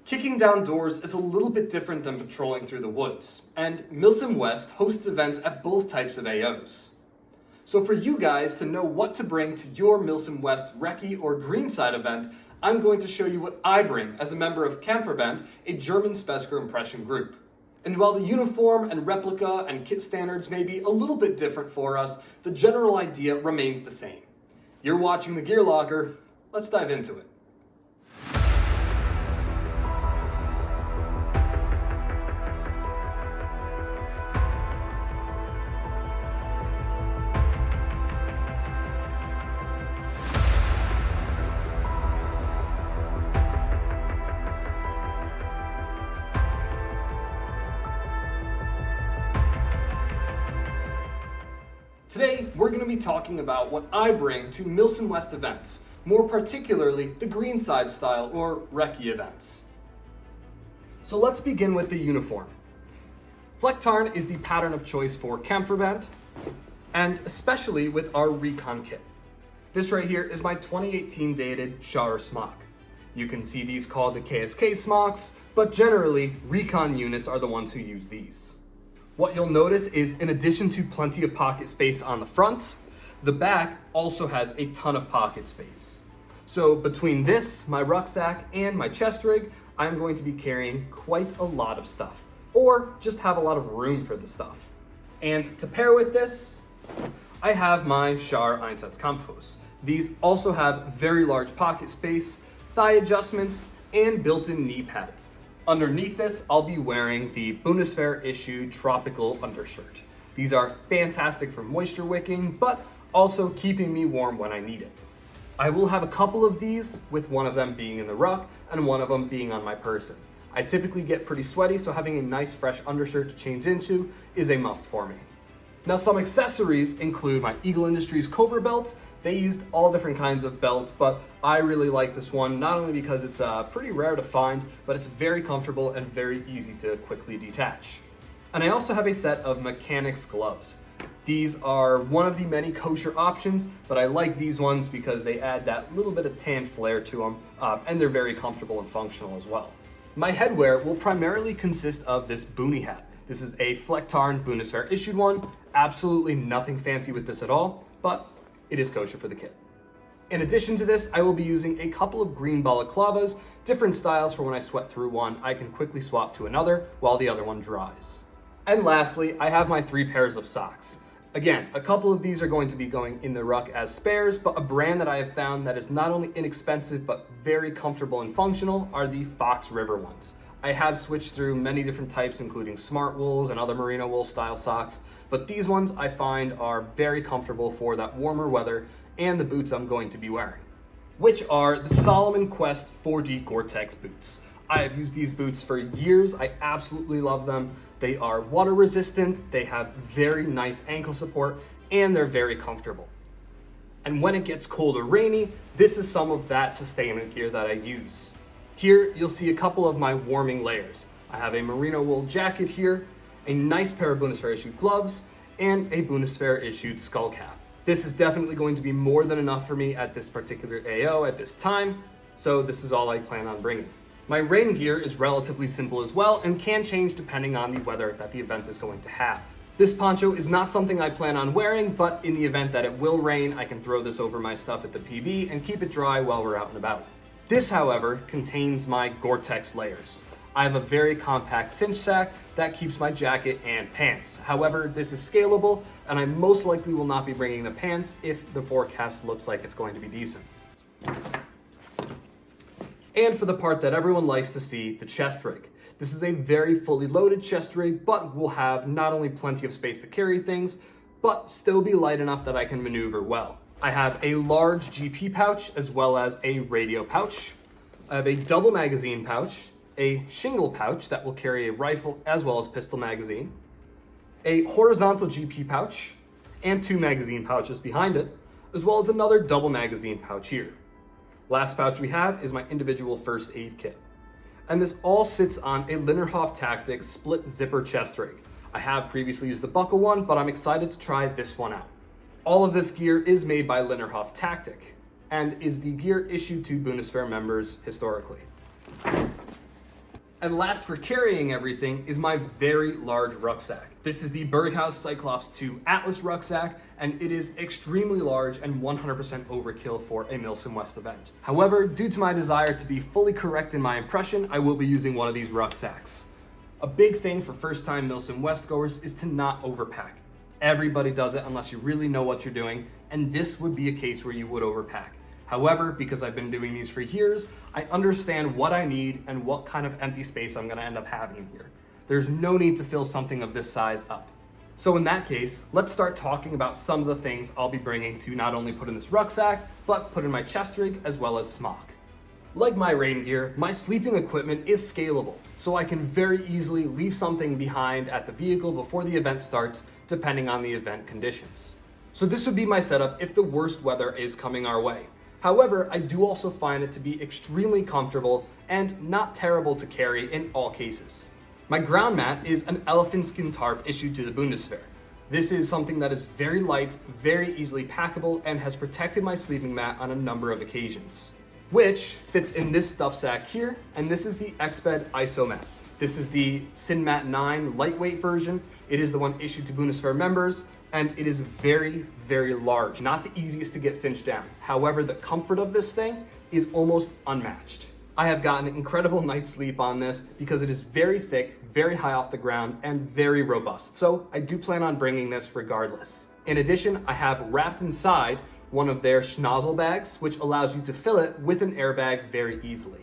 Kicking down doors is a little bit different than patrolling through the woods, and Milsim West hosts events at both types of AOs. So for you guys to know what to bring to your Milsim West Recce or Greenside event, I'm going to show you what I bring as a member of KvB, a German Spesker impression group. And while the uniform and replica and kit standards may be a little bit different for us, the general idea remains the same. You're watching The.Gear.Locker, let's dive into it. Today, we're going to be talking about what I bring to Milsim West events, more particularly the Greenside style or Recce events. So let's begin with the uniform. Flecktarn is the pattern of choice for KvB, and especially with our recon kit. This right here is my 2018 dated shower smock. You can see these called the KSK smocks, but generally, recon units are the ones who use these. What you'll notice is, in addition to plenty of pocket space on the front, the back also has a ton of pocket space. So between this, my rucksack, and my chest rig, I'm going to be carrying quite a lot of stuff, or just have a lot of room for the stuff. And to pair with this, I have my Schar Einsatzkampfhose. These also have very large pocket space, thigh adjustments, and built-in knee pads. Underneath this, I'll be wearing the Bundeswehr issued tropical undershirt. These are fantastic for moisture wicking, but also keeping me warm when I need it. I will have a couple of these, with one of them being in the ruck and one of them being on my person. I typically get pretty sweaty, so having a nice fresh undershirt to change into is a must for me. Now, some accessories include my Eagle Industries Cobra belt. They used all different kinds of belts, but I really like this one, not only because it's pretty rare to find, but it's very comfortable and very easy to quickly detach. And I also have a set of mechanics gloves. These are one of the many kosher options, but I like these ones because they add that little bit of tan flair to them, and they're very comfortable and functional as well. My headwear will primarily consist of this boonie hat. This is a Flecktarn Bundeswehr issued one. Absolutely nothing fancy with this at all, but it is kosher for the kit. In addition to this, I will be using a couple of green balaclavas, different styles for when I sweat through one, I can quickly swap to another while the other one dries. And lastly, I have my 3 pairs of socks. Again, a couple of these are going to be going in the ruck as spares, but a brand that I have found that is not only inexpensive, but very comfortable and functional are the Fox River ones. I have switched through many different types, including smart wools and other merino wool style socks, but these ones I find are very comfortable for that warmer weather and the boots I'm going to be wearing, which are the Salomon Quest 4D Gore-Tex boots. I have used these boots for years. I absolutely love them. They are water resistant, they have very nice ankle support, and they're very comfortable. And when it gets cold or rainy, this is some of that sustainment gear that I use. Here, you'll see a couple of my warming layers. I have a merino wool jacket here, a nice pair of Bundeswehr issued gloves, and a Bundeswehr issued skull cap. This is definitely going to be more than enough for me at this particular AO at this time, so this is all I plan on bringing. My rain gear is relatively simple as well and can change depending on the weather that the event is going to have. This poncho is not something I plan on wearing, but in the event that it will rain, I can throw this over my stuff at the PB and keep it dry while we're out and about. This, however, contains my Gore-Tex layers. I have a very compact cinch sack that keeps my jacket and pants. However, this is scalable, and I most likely will not be bringing the pants if the forecast looks like it's going to be decent. And for the part that everyone likes to see, the chest rig. This is a very fully loaded chest rig, but will have not only plenty of space to carry things, but still be light enough that I can maneuver well. I have a large GP pouch as well as a radio pouch. I have a double magazine pouch, a shingle pouch that will carry a rifle as well as pistol magazine, a horizontal GP pouch, and 2 magazine pouches behind it, as well as another double magazine pouch here. Last pouch we have is my individual first aid kit. And this all sits on a Linnerhof Tactic split zipper chest rig. I have previously used the buckle one, but I'm excited to try this one out. All of this gear is made by Linnerhof Tactic and is the gear issued to Bundeswehr members historically. And last for carrying everything is my very large rucksack. This is the Berghaus Cyclops 2 Atlas rucksack, and it is extremely large and 100% overkill for a Milsim West event. However, due to my desire to be fully correct in my impression, I will be using one of these rucksacks. A big thing for first-time Milsim West goers is to not overpack. Everybody does it unless you really know what you're doing, and this would be a case where you would overpack. However, because I've been doing these for years, I understand what I need and what kind of empty space I'm gonna end up having here. There's no need to fill something of this size up. So in that case, let's start talking about some of the things I'll be bringing to not only put in this rucksack, but put in my chest rig as well as smock. Like my rain gear, my sleeping equipment is scalable, so I can very easily leave something behind at the vehicle before the event starts, depending on the event conditions. So this would be my setup if the worst weather is coming our way. However, I do also find it to be extremely comfortable and not terrible to carry in all cases. My ground mat is an elephant skin tarp issued to the Bundeswehr. This is something that is very light, very easily packable, and has protected my sleeping mat on a number of occasions. Which fits in this stuff sack here, and this is the Exped ISO mat. This is the Sinmat 9 lightweight version. It is the one issued to Bundeswehr members, and it is very, very large. Not the easiest to get cinched down. However, the comfort of this thing is almost unmatched. I have gotten incredible night's sleep on this because it is very thick, very high off the ground, and very robust. So I do plan on bringing this regardless. In addition, I have wrapped inside one of their schnozzle bags, which allows you to fill it with an airbag very easily.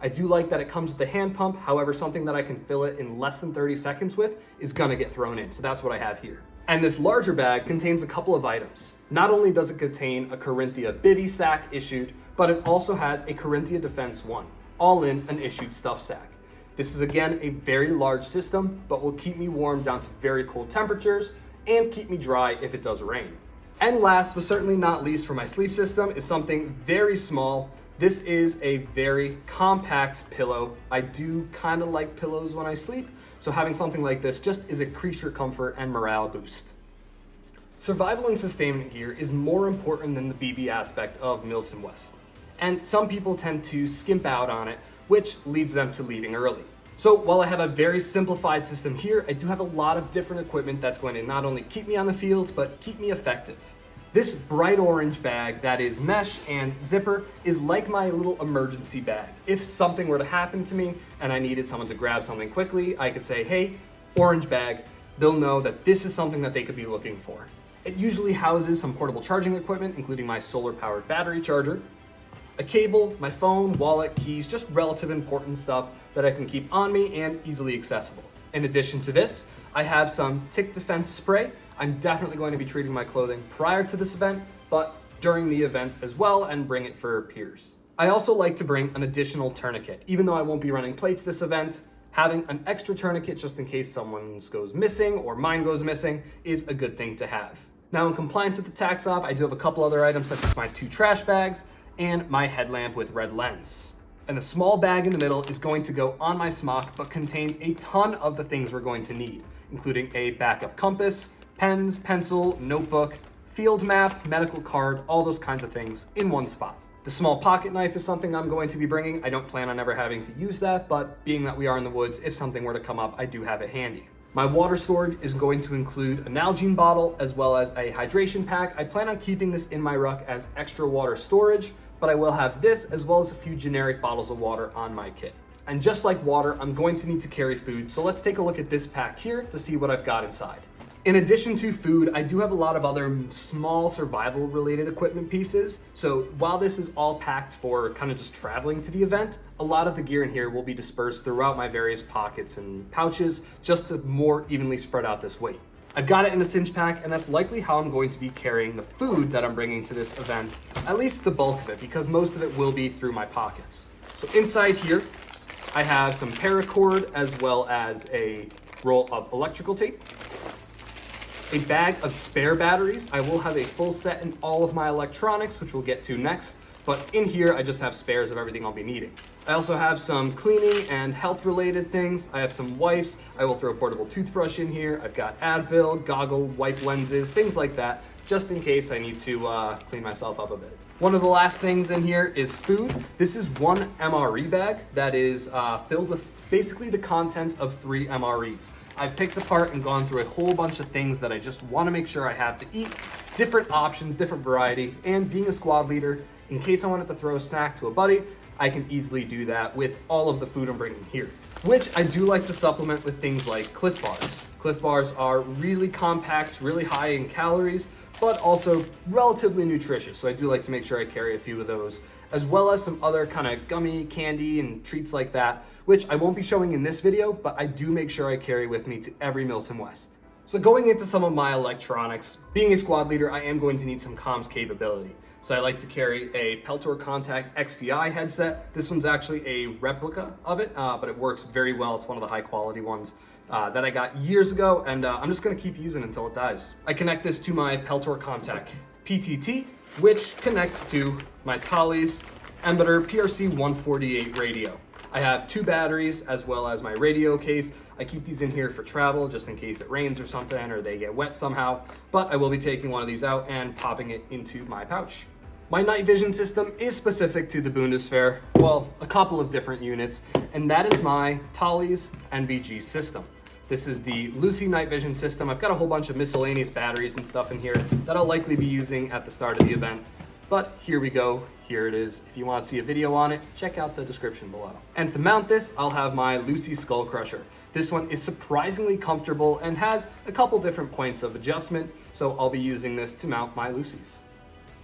I do like that it comes with a hand pump. However, something that I can fill it in less than 30 seconds with is gonna get thrown in. So that's what I have here. And this larger bag contains a couple of items. Not only does it contain a Corinthia bivy sack issued, but it also has a Corinthia Defense 1, all in an issued stuff sack. This is again a very large system, but will keep me warm down to very cold temperatures and keep me dry if it does rain. And last, but certainly not least for my sleep system, is something very small. This is a very compact pillow. I do kind of like pillows when I sleep, so having something like this just is a creature comfort and morale boost. Survival and sustainment gear is more important than the BB aspect of Milsim West. And some people tend to skimp out on it, which leads them to leaving early. So while I have a very simplified system here, I do have a lot of different equipment that's going to not only keep me on the field, but keep me effective. This bright orange bag that is mesh and zipper is like my little emergency bag. If something were to happen to me and I needed someone to grab something quickly, I could say, hey, orange bag. They'll know that this is something that they could be looking for. It usually houses some portable charging equipment, including my solar-powered battery charger, a cable, my phone, wallet, keys, just relative important stuff that I can keep on me and easily accessible. In addition to this, I have some tick defense spray. I'm definitely going to be treating my clothing prior to this event, but during the event as well, and bring it for peers. I also like to bring an additional tourniquet. Even though I won't be running plates this event, having an extra tourniquet just in case someone's goes missing or mine goes missing is a good thing to have. Now, in compliance with the tax off, I do have a couple other items such as my 2 trash bags and my headlamp with red lens. And the small bag in the middle is going to go on my smock, but contains a ton of the things we're going to need, including a backup compass, pens, pencil, notebook, field map, medical card, all those kinds of things in one spot. The small pocket knife is something I'm going to be bringing. I don't plan on ever having to use that, but being that we are in the woods, if something were to come up, I do have it handy. My water storage is going to include a Nalgene bottle as well as a hydration pack. I plan on keeping this in my ruck as extra water storage, but I will have this as well as a few generic bottles of water on my kit. And just like water, I'm going to need to carry food, so let's take a look at this pack here to see what I've got inside. In addition to food, I do have a lot of other small survival related equipment pieces. So while this is all packed for kind of just traveling to the event, a lot of the gear in here will be dispersed throughout my various pockets and pouches just to more evenly spread out this weight. I've got it in a cinch pack, and that's likely how I'm going to be carrying the food that I'm bringing to this event, at least the bulk of it, because most of it will be through my pockets. So inside here, I have some paracord as well as a roll of electrical tape, a bag of spare batteries. I will have a full set in all of my electronics, which we'll get to next, but in here I just have spares of everything I'll be needing. I also have some cleaning and health related things. I have some wipes. I will throw a portable toothbrush in here. I've got Advil, goggle, wipe lenses, things like that, just in case I need to clean myself up a bit. One of the last things in here is food. This is one MRE bag that is filled with basically the contents of 3 MREs. I've picked apart and gone through a whole bunch of things that I just want to make sure I have to eat, different options, different variety, and being a squad leader, in case I wanted to throw a snack to a buddy, I can easily do that with all of the food I'm bringing here. Which I do like to supplement with things like Cliff Bars. Cliff Bars are really compact, really high in calories, but also relatively nutritious. So I do like to make sure I carry a few of those, as well as some other kind of gummy candy and treats like that, which I won't be showing in this video, but I do make sure I carry with me to every Milsim West. So going into some of my electronics, being a squad leader, I am going to need some comms capability. So I like to carry a Peltor Contact XPI headset. This one's actually a replica of it, but it works very well. It's one of the high quality ones that I got years ago, and I'm just gonna keep using it until it dies. I connect this to my Peltor Contact PTT, which connects to my Tolly's Embedder PRC 148 radio. I have 2 batteries as well as my radio case. I keep these in here for travel just in case it rains or something or they get wet somehow, but I will be taking one of these out and popping it into my pouch. My night vision system is specific to the Bundeswehr, well, a couple of different units, and that is my Tolly's NVG system. This is the Lucy night vision system. I've got a whole bunch of miscellaneous batteries and stuff in here that I'll likely be using at the start of the event. But here we go, here it is. If you want to see a video on it, check out the description below. And to mount this, I'll have my Lucy Skull Crusher. This one is surprisingly comfortable and has a couple different points of adjustment, so I'll be using this to mount my Lucys.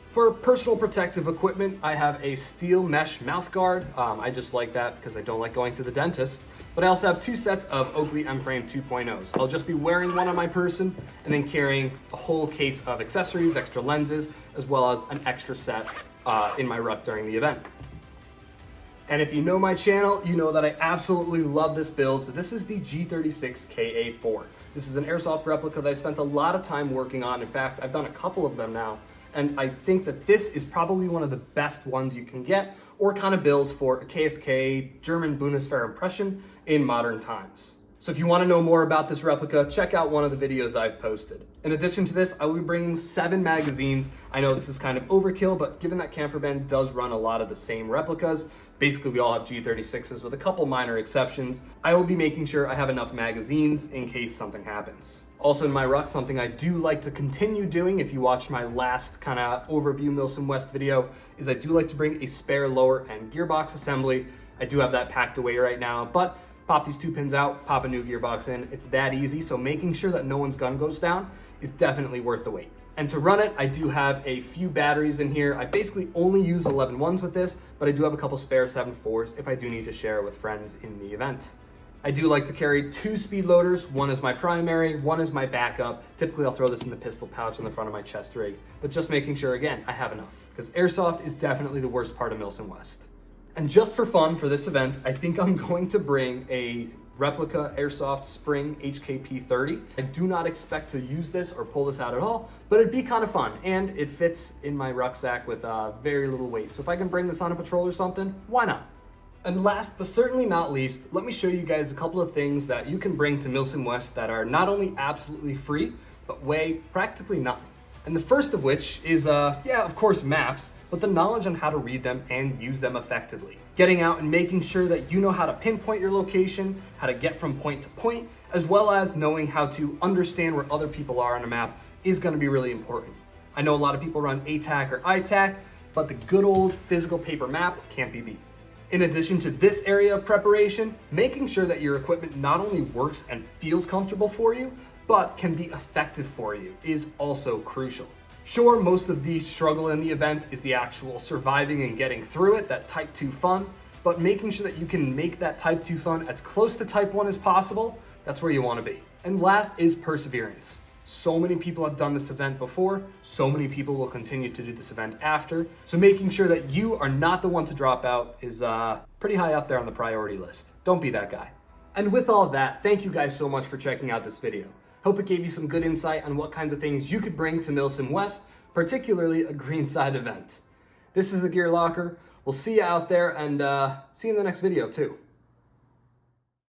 For personal protective equipment, I have a steel mesh mouth guard. I just like that because I don't like going to the dentist. But I also have 2 sets of Oakley M-Frame 2.0s. I'll just be wearing one on my person and then carrying a whole case of accessories, extra lenses, as well as an extra set in my ruck during the event. And if you know my channel, you know that I absolutely love this build. This is the G36KA4. This is an airsoft replica that I spent a lot of time working on. In fact, I've done a couple of them now. And I think that this is probably one of the best ones you can get or kind of builds for a KSK German Bundeswehr impression in modern times. So if you want to know more about this replica, check out one of the videos I've posted. In addition to this, I will be bringing 7 magazines. I know this is kind of overkill, but given that Camper Band does run a lot of the same replicas, basically we all have G36s with a couple minor exceptions, I will be making sure I have enough magazines in case something happens. Also in my ruck, something I do like to continue doing, if you watched my last kind of overview Milsim West video, is I do like to bring a spare lower and gearbox assembly. I do have that packed away right now, but pop these 2 pins out, pop a new gearbox in. It's that easy, so making sure that no one's gun goes down is definitely worth the wait. And to run it, I do have a few batteries in here. I basically only use 11-1s with this, but I do have a couple spare 7-4s if I do need to share with friends in the event. I do like to carry 2 speed loaders. One is my primary, one is my backup. Typically I'll throw this in the pistol pouch on the front of my chest rig, but just making sure, again, I have enough, because airsoft is definitely the worst part of Milsim West. And just for fun for this event, I think I'm going to bring a replica Airsoft Spring HKP 30. I do not expect to use this or pull this out at all, but it'd be kind of fun, and it fits in my rucksack with very little weight. So if I can bring this on a patrol or something, why not? And last but certainly not least, let me show you guys a couple of things that you can bring to Milsim West that are not only absolutely free, but weigh practically nothing. And the first of which is, of course, maps, but the knowledge on how to read them and use them effectively. Getting out and making sure that you know how to pinpoint your location, how to get from point to point, as well as knowing how to understand where other people are on a map is going to be really important. I know a lot of people run ATAC or ITAC, but the good old physical paper map can't be beat. In addition to this area of preparation, making sure that your equipment not only works and feels comfortable for you, but can be effective for you is also crucial. Sure, most of the struggle in the event is the actual surviving and getting through it, that type 2 fun, but making sure that you can make that type 2 fun as close to type 1 as possible, that's where you want to be. And last is perseverance. So many people have done this event before, so many people will continue to do this event after, so making sure that you are not the one to drop out is pretty high up there on the priority list. Don't be that guy. And with all that, thank you guys so much for checking out this video. Hope it gave you some good insight on what kinds of things you could bring to Milsim West, particularly a Greenside event. This is The.Gear.Locker. We'll see you out there, and see you in the next video too.